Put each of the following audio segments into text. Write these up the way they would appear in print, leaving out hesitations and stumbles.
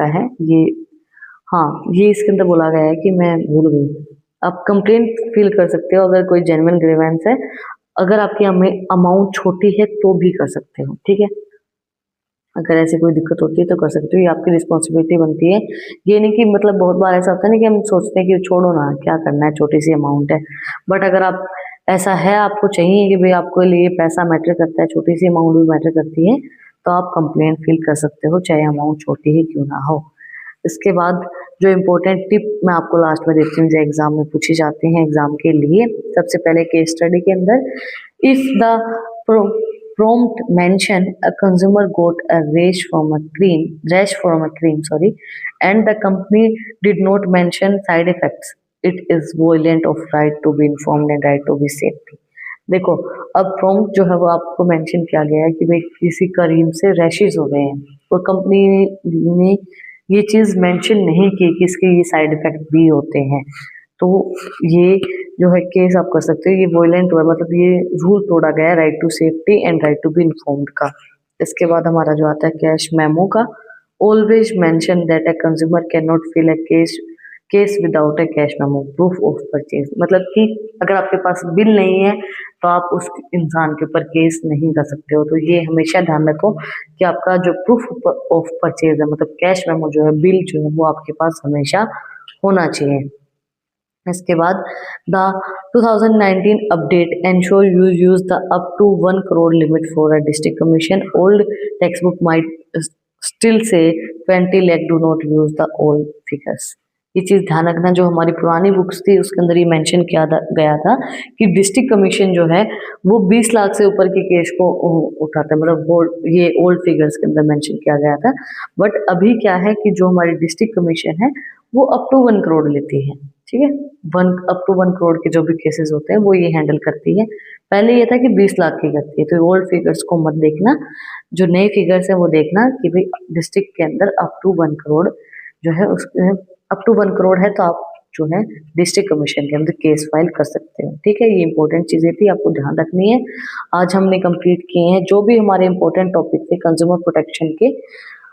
का है ये, हाँ ये इसके अंदर बोला गया है कि मैं भूल गई, आप कंप्लेंट फील कर सकते हो अगर कोई जेन्युइन ग्रीवेंस है, अगर आपकी अमाउंट छोटी है तो भी कर सकते हो, ठीक है। अगर ऐसी कोई दिक्कत होती है तो कर सकते हो, ये आपकी रिस्पॉन्सिबिलिटी बनती है। ये नहीं कि मतलब बहुत बार ऐसा होता है ना कि हम सोचते हैं कि छोड़ो ना क्या करना है, छोटी सी अमाउंट है, बट अगर आप ऐसा है आपको चाहिए कि भाई आपको लिए पैसा मैटर करता है, छोटी सी अमाउंट भी मैटर करती है, तो आप कंप्लेंट फील कर सकते हो चाहे अमाउंट छोटी ही क्यों ना हो। इसके बाद जो इम्पोर्टेंट टिप मैं आपको लास्ट में देती हूँ जो एग्जाम में पूछी जाती हैं एग्जाम के लिए, सबसे पहले केस स्टडी के अंदर, if the prompt mention a consumer got a rash from a cream, sorry, and the company did not mention side effects, it is violent of right to be informed and right to be safety। देखो अब prompt जो है वो आपको mention किया गया है कि भाई किसी क्रीम से रैशेस हो गए हैं और कंपनी ने ये चीज मेंशन नहीं की कि इसके ये साइड इफेक्ट भी होते हैं, तो ये जो है केस आप कर सकते हो, ये वोलेंट हुआ मतलब ये रूल तोड़ा गया है right to safety and right to be informed का। इसके बाद हमारा जो आता है कैश मेमो का, always mention that a consumer can not file a case without a cash memo proof of purchase, मतलब कि अगर आपके पास बिल नहीं है तो आप उस इंसान के ऊपर केस नहीं कर सकते हो। तो ये हमेशा ध्यान रखो कि आपका जो प्रूफ ऑफ परचेज है मतलब कैश मेमो जो है, बिल जो है वो आपके पास हमेशा होना चाहिए। इसके बाद the 2019 update ensure you use the up to 1 crore limit for a district commission, old text book might still say 20 lakh, do not use the old figures. ये चीज ध्यान रखना, जो हमारी पुरानी बुक्स थी उसके अंदर ये मेंशन किया गया था कि डिस्ट्रिक्ट कमीशन जो है वो 20 लाख से ऊपर के केस को उठाता है, मतलब वो ये ओल्ड फिगर्स के अंदर मेंशन किया गया था। बट अभी क्या है कि जो हमारी डिस्ट्रिक्ट कमीशन है वो अप टू 1 करोड़ लेती है, ठीक है। अप टू 1 करोड़ के जो भी केसेस होते हैं वो ये हैंडल करती है। पहले ये था कि 20 लाख की करती है, तो ओल्ड फिगर्स को मत देखना, जो नए फिगर्स है वो देखना कि भाई डिस्ट्रिक्ट के अंदर अप टू 1 करोड़ जो है उसके अप टू 1 करोड़ है तो आप जो है डिस्ट्रिक्ट कमीशन के अंदर केस फाइल कर सकते हो, ठीक है। ये इंपॉर्टेंट चीजें थी, आपको ध्यान रखनी है। आज हमने कंप्लीट किए हैं जो भी हमारे इंपॉर्टेंट टॉपिक थे कंज्यूमर प्रोटेक्शन के।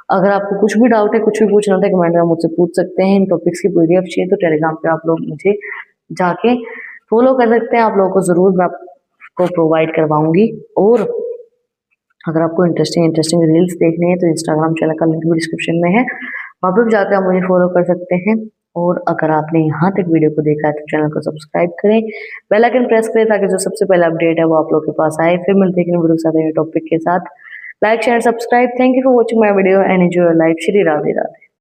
अगर आपको कुछ भी डाउट है, कुछ भी पूछना था, कमेंट में मुझसे पूछ सकते हैं। इन टॉपिक्स की पीडीएफ चाहिए तो टेलीग्राम पे आप लोग मुझे जाके फॉलो कर सकते हैं, आप लोगों को जरूर मैं आपको प्रोवाइड करवाऊंगी। और अगर आपको इंटरेस्टिंग रील्स देखनी है तो इंस्टाग्राम चैनल का लिंक भी डिस्क्रिप्शन में है, वहाँ पर भी जाकर आप मुझे फॉलो कर सकते हैं। और अगर आपने यहाँ तक वीडियो को देखा है तो चैनल को सब्सक्राइब करें, बेल आइकन प्रेस करें ताकि जो सबसे पहला अपडेट है वो आप लोग के पास आए। फिर मिलते हैं वीडियो के साथ टॉपिक के साथ। Like share subscribe. Thank you for watching my video and enjoy your life. Shri Radhe Radhe.